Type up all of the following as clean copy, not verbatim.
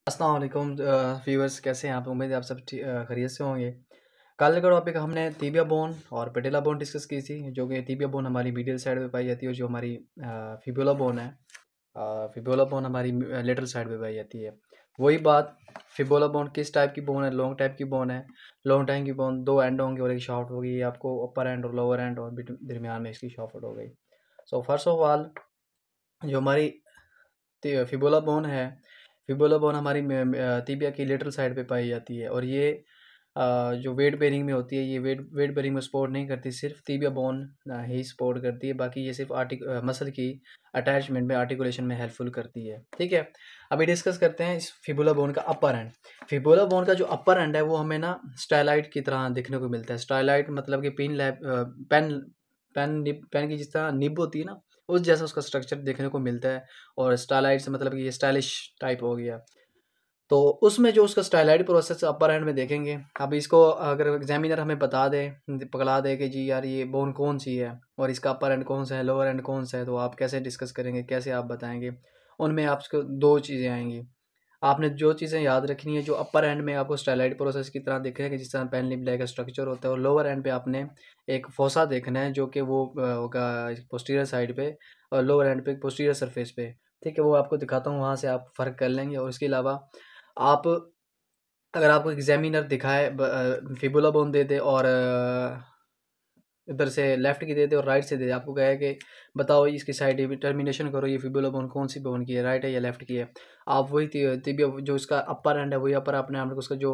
अस्सलाम वालेकुम व्यूअर्स, कैसे हैं आप? उम्मीद है आप सब खैरियत से होंगे। कल का टॉपिक हमने तिबिया बोन और पेटिला बोन डिस्कस की थी, जो कि तिबिया बोन हमारी मीडियल साइड पे पाई जाती है और जो हमारी फिबुला बोन है, फिबुला बोन हमारी लेटरल साइड पे पाई जाती है। वही बात, फिबुला बोन किस टाइप की बोन है? लॉन्ग टाइप की बोन है। लॉन्ग टाइप की बोन दो एंड होंगे और एक शाफ्ट होगी। ये आपको अपर एंड और लोअर एंड और दरमियान में इसकी शाफ्ट हो गई। सो फर्स्ट ऑफ ऑल, जो हमारी फिबुला बोन है, फिबुला बोन हमारी तिबिया की लेटरल साइड पे पाई जाती है और ये जो वेट बेरिंग में होती है, ये वेट बेरिंग में सपोर्ट नहीं करती, सिर्फ तिबिया बोन ही सपोर्ट करती है। बाकी ये सिर्फ मसल की अटैचमेंट में, आर्टिकुलेशन में हेल्पफुल करती है। ठीक है, अभी डिस्कस करते हैं इस फिबुला बोन का अपर एंड। फिबुला बोन का जो अपर एंड है वो हमें ना स्टाइलाइट की तरह देखने को मिलता है। स्टाइलाइट मतलब कि पेन पेन की जिस तरह निब होती है ना, उस जैसा उसका स्ट्रक्चर देखने को मिलता है। और स्टाइलाइट से मतलब कि ये स्टाइलिश टाइप हो गया। तो उसमें जो उसका स्टाइलाइट प्रोसेस अपर हैंड में देखेंगे। अब इसको अगर एग्जामिनर हमें बता दे, पकड़ा दे कि जी यार ये बोन कौन सी है और इसका अपर हैंड कौन सा है, लोअर हैंड कौन सा है, तो आप कैसे डिस्कस करेंगे, कैसे आप बताएंगे? उनमें आपको दो चीज़ें आएंगी। आपने जो चीज़ें याद रखनी है, जो अपर एंड में आपको स्टाइलाइट प्रोसेस की तरह दिख रहा है कि जिस तरह पेन लिप का स्ट्रक्चर होता है, और लोअर एंड पे आपने एक फोसा देखना है जो कि वो होगा पोस्टीरियर साइड पे और लोअर एंड पे पोस्टीरियर सरफेस पे। ठीक है, वो आपको दिखाता हूँ, वहाँ से आप फ़र्क कर लेंगे। और इसके अलावा आप, अगर आपको एग्जामिनर दिखाए फिबुला बोन दे दे और इधर से लेफ्ट की दे दे और राइट से दे दे, आपको कहे कि बताओ इसकी साइड डिटर्मिनेशन करो, ये फिबुला बोन कौन सी बोन की है, राइट है या लेफ्ट की है। आप वही तिबिया जो इसका अपर एंड है वही अपर आपने आपने उसका जो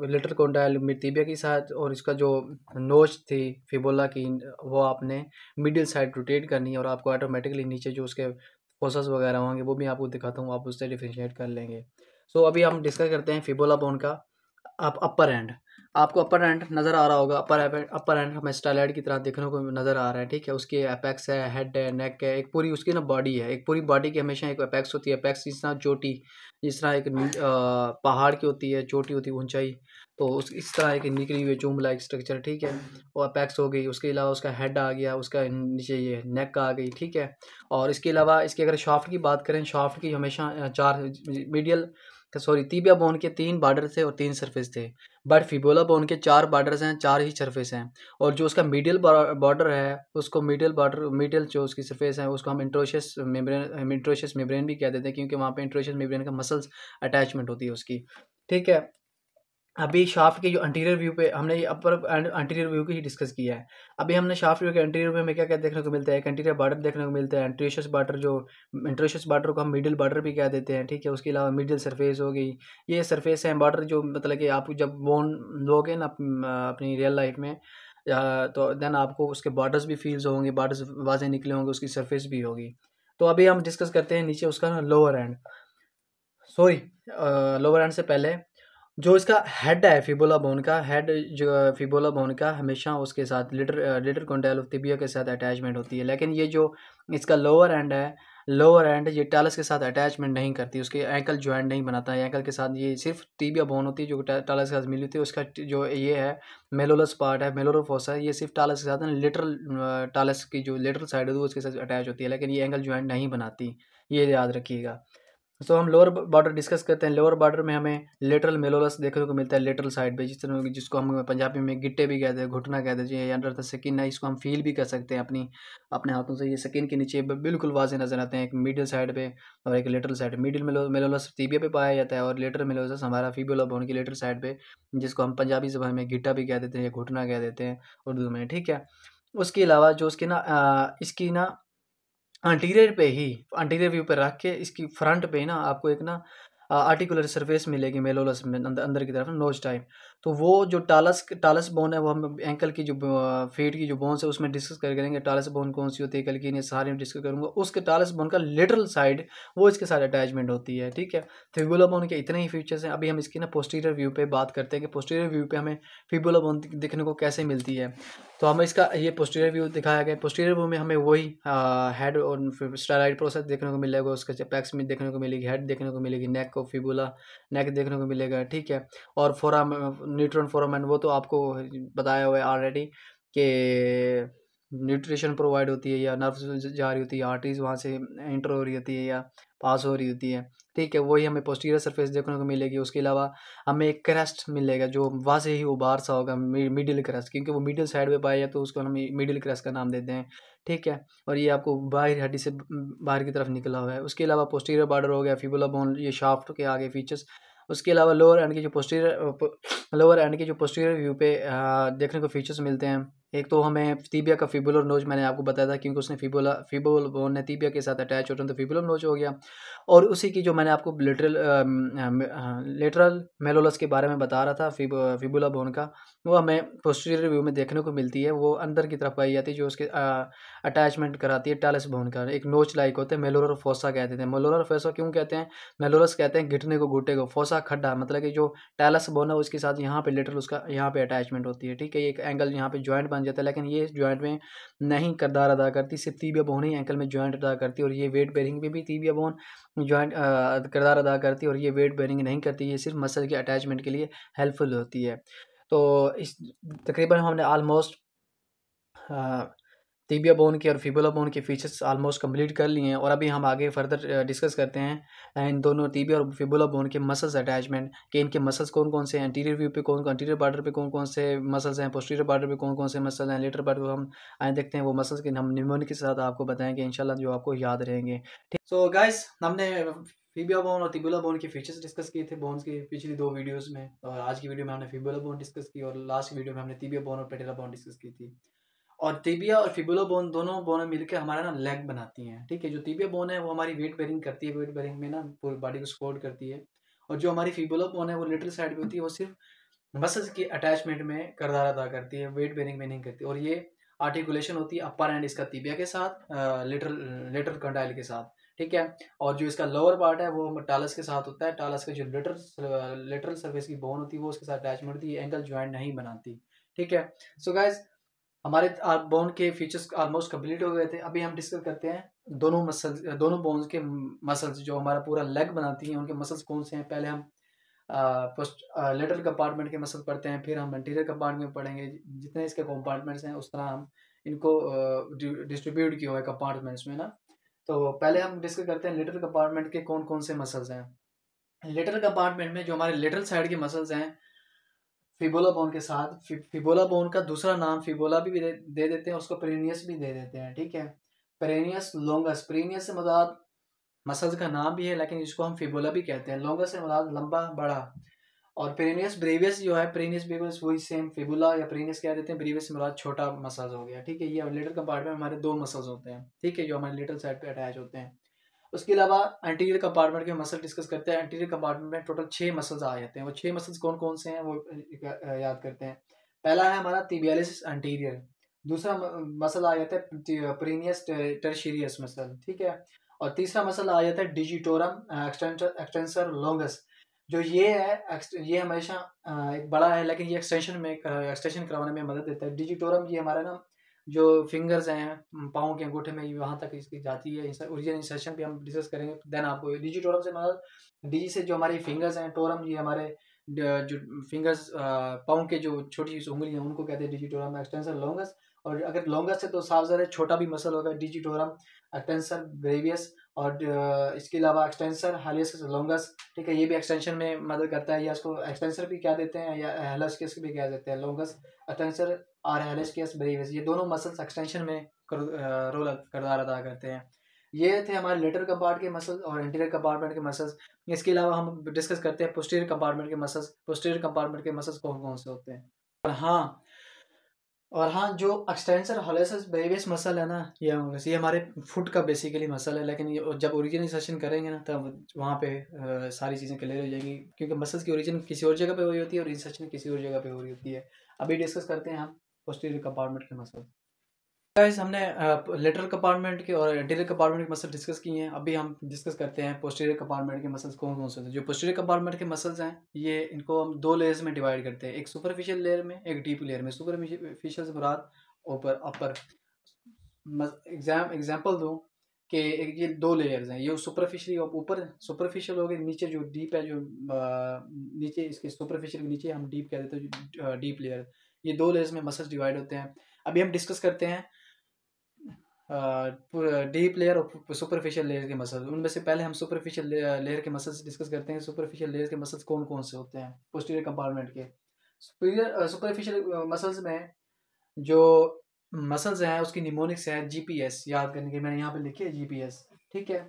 लिटर कोंडाइल तिबिया के साथ और इसका जो नोच थी फिबुला की, वो आपने मिडिल साइड रोटेट करनी है और आपको ऑटोमेटिकली नीचे जो उसके फोसस वगैरह होंगे वो भी आपको दिखाता हूँ, आप उससे डिफ्रेंशिएट कर लेंगे। सो अभी हम डिस्कस करते हैं फिबुला बोन का अपर एंड। आपको अपर एंड नज़र आ रहा होगा। अपर एंड हमें स्टाइलाइड की तरह देखने को नज़र आ रहा है। ठीक है, उसकी एपेक्स है, हेड है, नेक है, एक पूरी उसकी ना बॉडी है। एक पूरी बॉडी की हमेशा एक एपेक्स होती है। एपेक्स जिस तरह चोटी, जिस तरह एक पहाड़ की होती है, चोटी होती है ऊंचाई, तो उस इस तरह एक निकली हुई चूम लाइक स्ट्रक्चर। ठीक है, वो अपेक्स हो गई। उसके अलावा उसका हेड आ गया, उसका नीचे ये नेक आ गई। ठीक है, और इसके अलावा इसके अगर शाफ्ट की बात करें, शाफ्ट की हमेशा चार मीडियल सॉरी तिबिया बोन के 3 बॉर्डर थे और 3 सरफेस थे। बट फिबुला बोन के 4 बॉर्डर्स हैं, 4 ही सरफेस हैं। और जो उसका मीडियल बॉर्डर है, उसको मीडियल जो उसकी सरफेस है उसको हम इंट्रोशियस मेम्ब्रेन भी कह देते हैं, क्योंकि वहाँ पे इंट्रोशियस मेम्ब्रेन का मसल्स अटैचमेंट होती है उसकी। ठीक है, अभी शाफ्ट के जो अंटीरियर व्यू पे हमने ये अपर एंड अंटीरियर व्यू की ही डिस्कस किया है। अभी हमने शाफ्ट व्यू के अंटीरियर व्यू में क्या क्या देखने को मिलता है? एक अंटीरियर बॉर्डर देखने को मिलता है, इंट्रोशियस बॉर्डर को हम मिडिल बॉर्डर भी कह देते हैं। ठीक है, उसके अलावा मिडिल सरफेस हो गई। ये सरफेस है बॉर्डर, जो मतलब कि आप जब बोन लोगे ना अपनी रियल लाइफ में, तो देन आपको उसके बॉर्डर्स भी फील्स होंगे, बॉर्डर्स वाजे निकले होंगे, उसकी सरफेस भी होगी। तो अभी हम डिस्कस करते हैं नीचे उसका ना lower and, sorry lower and से पहले जो इसका हेड है, फिबुला बोन का हेड, जो फिबुला बोन का हमेशा उसके साथ लिटर कॉन्डाइल ऑफ तिबिया के साथ अटैचमेंट होती है। लेकिन ये जो इसका लोअर एंड है, लोअर एंड ये टालस के साथ अटैचमेंट नहीं करती, उसके एंकल जॉइंट नहीं बनाता है एंकल के साथ। ये सिर्फ तिबिया बोन होती है जो टालस के साथ मिली होती है। उसका जो ये है मेलोलस पार्ट है, मेलोलर फोसा है, ये सिर्फ टालस के साथ लिटरल टालस की जो लिटरल साइड है वो उसके साथ अटैच होती है, लेकिन ये एंकल जॉइंट नहीं बनाती, ये याद रखिएगा। तो हम लोअर बॉर्डर डिस्कस करते हैं। लोअर बॉर्डर में हमें लेटरल मेलोलस देखने को मिलता है लेटरल साइड पे, जिस तरह जिसको हम पंजाबी में गिट्टे भी कहते हैं, घुटना कहते हैं, या अंडर द स्किन है, इसको हम फील भी कर सकते हैं अपने हाथों से। ये स्किन के नीचे बिल्कुल वाजे नजर आते हैं, एक मिडिल साइड पे और एक लेटरल साइड। मिडिल मेलोलस टीबिया पे पाया जाता है और लेटरल मेलोलस हमारा फिबुला बोन की लेटरल साइड पे, जिसको हम पंजाबी ज़बान में गिट्टा भी कह देते हैं या घुटना कह देते हैं उर्दू में। ठीक है, उसके अलावा जो उसकी ना इसकी ना अंटीरियर पे ही, अंटीरियर व्यू पे रख के इसकी फ्रंट पे ना आपको एक ना आर्टिकुलर सरफेस मिलेगी मेलोलस में, अंदर की तरफ नोज टाइप। तो वो जो टालस बोन है वो हम एंकल की जो फीट की जो बोन्स है उसमें डिस्कस करेंगे। टालस बोन कौन सी होती है एंकल की, इन्हें सारे में डिस्कस करूंगा। उसके टालस बोन का लिटरल साइड वो इसके साथ अटैचमेंट होती है। ठीक है, फिबुला बोन के इतने ही फीचर्स हैं। अभी हम इसकी ना पोस्टीरियर व्यू पे बात करते हैं कि पोस्टीरियर व्यू पे हमें फिबुला बोन दिखने को कैसे मिलती है। तो हमें इसका ये पोस्टीरियर व्यू दिखाया गया। पोस्टीरियर व्यू में हमें वही हेड और फिर स्टेरॉइड प्रोसेस देखने को मिलेगा, उसके पैक्स में देखने को मिलेगी, हेड देखने को मिलेगी, नेक को फिबुला नेक देखने को मिलेगा। ठीक है, और फोराम न्यूट्रॉन फोरामन वो तो आपको बताया हुआ है ऑलरेडी कि न्यूट्रिशन प्रोवाइड होती है या नर्व्स जा रही होती है, आर्टरीज वहाँ से एंटर हो रही होती है या पास हो रही होती है, ठीक है, वही हमें पोस्टीरियर सरफेस देखने को मिलेगी। उसके अलावा हमें एक क्रस्ट मिलेगा जो वहाँ से ही उभार सा होगा, मिडिल क्रस्ट, क्योंकि वो मिडिल साइड पे पाया तो उसको हम मिडिल क्रस्ट का नाम देते हैं, ठीक है। और ये आपको बाहरी हड्डी से बाहर की तरफ निकला हुआ है। उसके अलावा पोस्टीरियर बॉर्डर हो गया, फिबुला बोन, ये शाफ्ट के आगे फीचर्स। उसके अलावा लोअर एंड की जो पोस्टीरियर व्यू पे देखने को फीचर्स मिलते हैं। एक तो हमें टीबिया का फिबुलर नोच मैंने आपको बताया था, क्योंकि उसने फिबुलर बोन ने टीबिया के साथ अटैच होता है, तो फिबुलर नोच हो गया। और उसी की जो मैंने आपको लेटरल मेलोलस के बारे में बता रहा था, फिबुला बोन का, वो हमें पोस्टीरियर व्यू में देखने को मिलती है। वो अंदर की तरफ पाई जाती है, जो उसके अटैचमेंट कराती है टैलस बोन का। एक नोच लाइक होते हैं, मेलोलर फोसा कहते हैं। मेलोलर फोसा क्यों कहते हैं? मेलोलस कहते हैं घिटने को, घुटे को, फोसा खड्डा, मतलब कि जो टैलस बोन है उसके साथ यहाँ पे लेटरल उसका यहाँ पे अटैचमेंट होती है, ठीक है। एक एंगल यहाँ पे जॉइंट बन जाता है, लेकिन ये जॉइंट में नहीं किरदार अदा करती, सिर्फ तीबिया बोन ही एंकल में जॉइंट अदा करती है। और ये वेट बेरिंग में भी तीबिया बोन जॉइंट किरदार अदा करती है, और ये वेट बेरिंग नहीं करती, ये सिर्फ मसल के अटैचमेंट के लिए हेल्पफुल होती है। तो इस तकरीबन हमने आलमोस्ट टीबिया बोन के और फिबुला बोन के फीचर्स ऑलमोस्ट कंप्लीट कर लिए हैं। और अभी हम आगे फर्दर डिस्कस करते हैं इन दोनों टीबिया और फिबुला बोन के मसल्स अटैचमेंट, कि इनके मसल्स कौन कौन से हैं, एंटीरियर व्यू पे एंटीरियर बॉर्डर पे कौन कौन से मसल्स हैं, पोस्टीरियर बॉर्डर पे कौन कौन से मसल्स हैं, लेटर बॉर्डर पे हम आए देखते हैं वो मसल्स के हम निमोनिक के साथ आपको बताएंगे इंशाल्लाह, जो आपको याद रहेंगे, ठीक। सो गाइस, हमने फिबिया बोन और टिबुला बोन के फीचर्स डिस्कस किए थे बोन्स के पिछली 2 वीडियोस में, और आज की वीडियो में हमने फिबुला बोन डिस्कस की, और लास्ट वीडियो में हमने टिबिया बोन और पेटेला बोन डिस्कस की थी। और टिबिया और फिबुला बोन दोनों बोन मिलकर हमारा ना लेग बनाती हैं, ठीक है। जो टिबिया बोन है वो हमारी वेट बेरिंग करती है, वेट बेरिंग में ना पूरी बॉडी को सपोर्ट करती है। और जो हमारी फिबुला बोन है वो लिटल साइड पे होती है, वो सिर्फ मसल्स की अटैचमेंट में किरदार अदा करती है, वेट बेरिंग में नहीं करती। और ये आर्टिकुलेशन होती है अपर एंड इसका टिबिया के साथ, लेटरल कंडाइल के साथ, ठीक है। और जो इसका लोअर पार्ट है वो टालस के साथ होता है। टालस के जो लेटरल सर्फेस की बोन होती है वो उसके साथ अटैचमेंट होती है, एंगल ज्वाइंट नहीं बनाती, ठीक है। सो गाइज, हमारे बोन के फीचर्स ऑलमोस्ट कंप्लीट हो गए थे। अभी हम डिस्कस करते हैं दोनों बोन्स के मसल्स जो हमारा पूरा लेग बनाती हैं, उनके मसल्स कौन से हैं। पहले हम लेटरल कंपार्टमेंट के मसल पढ़ते हैं, फिर हम एंटीरियर कंपार्टमेंट पढ़ेंगे। जितने इसके कंपार्टमेंट्स हैं उस तरह हम इनको डिस्ट्रीब्यूट किया हुआ है कंपार्टमेंट्स में ना। तो पहले हम डिस्कस करते हैं लेटरल कंपार्टमेंट के कौन कौन से मसल्स हैं। लेटरल कंपार्टमेंट में जो हमारे लेटरल साइड के मसल्स हैं फिबुला बोन के साथ, फिबुला बोन का दूसरा नाम फिबुला भी दे देते हैं, उसको पेरिनियस भी दे देते हैं, ठीक है। पेरिनियस लोंगस, पेरिनियस से मुराद मसल्स का नाम भी है, लेकिन इसको हम फिबुला भी कहते हैं। लोंगस से मुराद लंबा, बड़ा। और पेरिनियस ब्रेवियस जो है, पेरिनियस ब्रेवियस वही सेम फिबुला या पेरिनियस कह देते हैं। ब्रेवियस से मुराद छोटा मसल्स हो गया, ठीक है। ये लेटरल कंपार्टमेंट में हमारे 2 मसल्स होते हैं, ठीक है, जो हमारे लेटरल साइड पे अटैच होते हैं। उसके अलावा एंटीरियर कंपार्टमेंट के मसल डिस्कस करते हैं। एंटीरियर कंपार्टमेंट में टोटल 6 मसल्स आ जाते हैं। वो 6 मसल्स कौन कौन से हैं वो याद करते हैं। पहला है हमारा tibialis एंटीरियर। दूसरा मसल आ जाता है पेरिनियस टर्शियस मसल, ठीक है। और तीसरा मसल आ जाता है डिजिटोरम एक्सटेंसर लॉन्गस। जो ये है, ये हमेशा एक बड़ा है, लेकिन ये एक्सटेंशन करवाने में मदद देता है। डिजिटोरम ये हमारा ना जो फिंगर्स हैं पाँव के अंगूठे में, ये वहाँ तक इसकी जाती है। ओरिजिन इंसर्शन भी हम डिस्कस करेंगे। देन आपको डिजिटोरम से मतलब डिजी से जो हमारी फिंगर्स हैं, टोरम ये हमारे जो फिंगर्स पाँव के जो छोटी सी उंगली हैं उनको कहते हैं डिजिटोरम एक्सटेंसर लॉन्गस। और अगर लॉन्गस है तो साफ ज़रा छोटा भी मसल होगा, डिजिटोरम एक्सटेंसर ब्रेवियस। और इसके अलावा एक्सटेंसर हालियस लॉन्गस, ठीक है, ये भी एक्सटेंशन में मदद करता है, या इसको एक्सटेंसर भी क्या देते हैं या हेलस्कियस भी कह देते हैं। लॉन्गस एक्सटेंसर और हेलस्कियस ब्रेवियस, ये दोनों मसल्स एक्सटेंशन में रोल किरदार अदा करते हैं। ये थे हमारे लेटरल कंपार्ट के मसल्स और इंटीरियर कंपार्टमेंट के मसल्स। इसके अलावा हम डिस्कस करते हैं पोस्टीरियर कंपार्टमेंट के मसल्स। पोस्टीरियर कंपार्टमेंट के मसल्स कौन कौन से होते हैं। और हाँ, जो एक्सटेंसर हॉलेसस ब्रेवियस मसल है ना, ये हमारे फुट का बेसिकली मसल है। लेकिन ये जब ओरिजिन सेशन करेंगे ना तब वहाँ पे सारी चीज़ें क्लियर हो जाएंगी, क्योंकि मसल्स की ओरिजिन किसी और जगह पे हो रही होती है और इंसर्शन किसी और जगह पे हो रही होती है। अभी डिस्कस करते हैं हम पोस्टीरियर कंपार्टमेंट के मसल। गाइस, हमने लेटरल कंपार्टमेंट के और एंटीरियर कंपार्टमेंट के मसल डिस्कस किए हैं। अभी हम डिस्कस करते हैं पोस्टीरियर कंपार्टमेंट के मसल्स कौन कौन से होते हैं। जो पोस्टीरियर कंपार्टमेंट के मसल्स हैं, ये इनको हम 2 लेयर्स में डिवाइड करते हैं, एक सुपरफिशियल लेयर में, एक डीप लेयर में। सुपरफिशियल से मुराद ऊपर, अपर। एग्जाम्पल दूँ कि ये 2 लेयर्स हैं, ये सुपरफिशियल ऊपर सुपरफिशियल हो गए, नीचे जो डीप है, जो नीचे इसके सुपरफिशियल के नीचे हम डीप कह देते हैं, डीप लेयर। ये 2 लेयर्स में मसल्स डिवाइड होते हैं। अभी हम डिस्कस करते हैं डीप लेयर और सुपरफिशियल लेयर के मसल्स। उनमें से पहले हम सुपरफिशियल लेयर के मसल्स डिस्कस करते हैं। सुपरफिशियल लेयर के मसल्स कौन कौन से होते हैं पोस्टीरियर कंपार्टमेंट के। सुपरफिशियल मसल्स में जो मसल्स हैं उसकी निमोनिक्स है जीपीएस, याद करने के मैंने यहाँ पे लिखी है जीपीएस, ठीक है।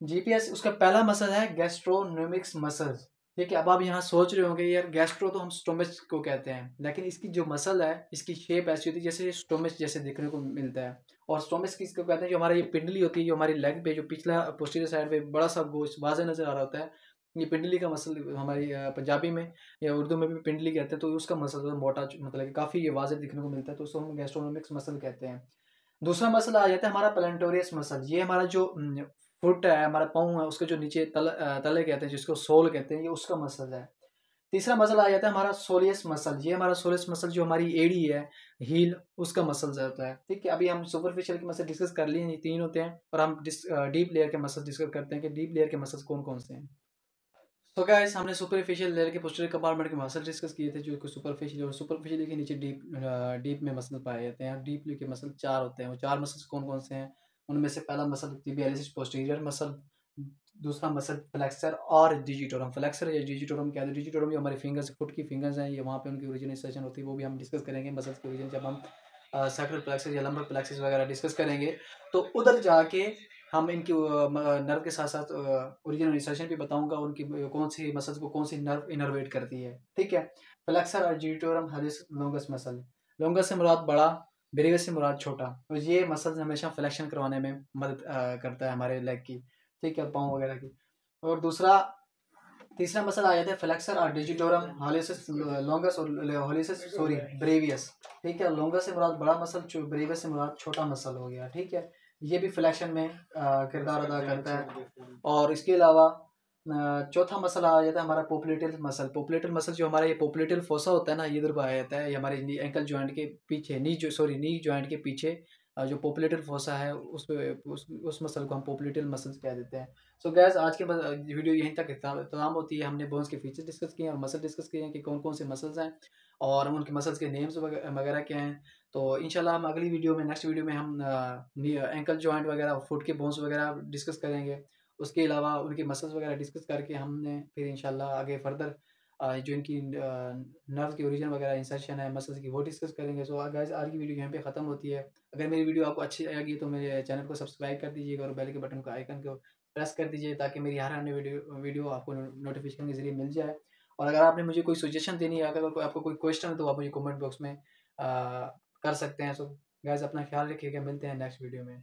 जीपीएस उसका पहला मसल है गैस्ट्रोनोमिक्स मसल्स, ठीक है। अब आप यहाँ सोच रहे होंगे यार गैस्ट्रो तो हम स्टोमच को कहते हैं, लेकिन इसकी जो मसल है इसकी शेप ऐसी होती है जैसे स्टोमच जैसे देखने को मिलता है। और स्टोमच किसको कहते हैं, जो हमारा ये पिंडली होती है, जो हमारी लेग पे जो पिछला पोस्टीरियर साइड पे बड़ा सा गोश्त वाज़े नजर आ रहा होता है, ये पिंडली का मसल हमारी पंजाबी में या उर्दू में भी पिंडली कहते हैं। तो उसका मसल मोटा मतलब काफ़ी ये वाज़े दिखने को मिलता है, तो उसको हम गैस्ट्रोनोमिक्स मसल कहते हैं। दूसरा मसल आ जाता है हमारा प्लांटोरियस मसल। ये हमारा जो फुट है, हमारा पाँव है, उसके जो नीचे तले कहते हैं जिसको सोल कहते हैं, ये उसका मसल है। तीसरा मसल आ जाता है हमारा सोलियस मसल। ये हमारा सोलियस मसल जो हमारी एड़ी है, हील, उसका मसल होता है, ठीक है। अभी हम सुपरफिशियल के मसल डिस्कस कर लिए, ये 3 होते हैं, और हम डीप लेयर के मसल डिस्कस करते हैं कि डीप लेयर के मसल कौन कौन से हैं। तो गाइस हमने सुपरफिशियल लेयर के पोस्टीरियर कंपार्टमेंट के मसल डिस्कस किए थे, जो कि सुपरफिशियल और सुपरफिशियल के नीचे डीप में मसल पाए जाते हैं। डीप के मसल 4 होते हैं। वो 4 मसल्स कौन कौन से हैं, उनमें से पहला मसल tibialis पोस्टीरियर मसल, दूसरा मसल फ्लेक्सर और डिजिटोरम। फ्लेक्सर या डिजिटोरम क्या है, डिजिटोरम जो हमारी फिंगर्स, फुट की फिंगर्स हैं, ये वहाँ पे उनकी ओरिजिनेशन होती है, वो भी हम डिस्कस करेंगे मसल्स की ओरिजिन जब हम सैक्रल प्लेक्सस या लंबर प्लेक्सस वगैरह डिस्कस करेंगे। तो उधर जाके हम इनकी नर्व के साथ साथ ओरिजिनलाइजेशन भी बताऊंगा, उनकी कौन सी मसल्स को कौन सी नर्व इनर्वेट करती है, ठीक है। फ्लेक्सर और डिजिटोरम हालिस लॉन्गस मसल। लॉन्गस से मुराद बड़ा, ब्रेवियस से मुराद छोटा। तो ये मसल्स हमेशा फ्लेक्शन करवाने में मदद करता है हमारे लेग की, ठीक है, पाँव वगैरह की। और तीसरा मसल आ जाता है फ्लेक्सर और डिजिटोरम हालिस लॉन्गस और हालिस सॉरी ब्रेवियस, ठीक है। लॉन्गस से मुराद बड़ा मसल, ब्रेवियस से मुराद छोटा मसल हो गया, ठीक है। ये भी फ्लेक्शन में किरदार अदा करता है। और इसके अलावा चौथा मसल आ जाता है हमारा पोप्लेटल मसल। पोप्लेटल मसल जो हमारा ये पोप्लेटल फोसा होता है ना, ये इधर पर आ जाता है, ये हमारे एंकल जॉइंट के पीछे, नी जॉइंट के पीछे जो पोप्लेटल फोसा है उस मसल को हम पोप्लेटल मसल्स कह देते हैं। सो गैस आज के वीडियो यहीं तक तमाम होती है। हमने बोन्स के फीचर्स डिस्कस किए हैं और मसल डिस्कस किए हैं कि कौन कौन से मसल्स हैं और उनके मसल्स के नेम्स वगैरह क्या हैं। तो इंशाल्लाह हम अगली वीडियो में, नेक्स्ट वीडियो में हम एंकल जॉइंट वगैरह, फुट के बोन्स वगैरह डिस्कस करेंगे। उसके अलावा उनके मसल्स वगैरह डिस्कस करके हमने फिर इंशाल्लाह आगे फर्दर जो इनकी नर्व की ओरिजिन वगैरह इंसर्शन है मसल्स की, वो डिस्कस करेंगे। सो गाइस आज की वीडियो यहाँ पे ख़त्म होती है। अगर मेरी वीडियो आपको अच्छी लगी तो मेरे चैनल को सब्सक्राइब कर दीजिएगा और बेल के बटन को आइकन को प्रेस कर दीजिए, ताकि मेरी हर आने वीडियो आपको नोटिफिकेशन के ज़रिए मिल जाए। और अगर आपने मुझे कोई सजेशन देनी है, अगर आपको कोई क्वेश्चन है, तो आप मुझे कमेंट बॉक्स में कर सकते हैं। सो गाइस अपना ख्याल रखिएगा, मिलते हैं नेक्स्ट वीडियो में।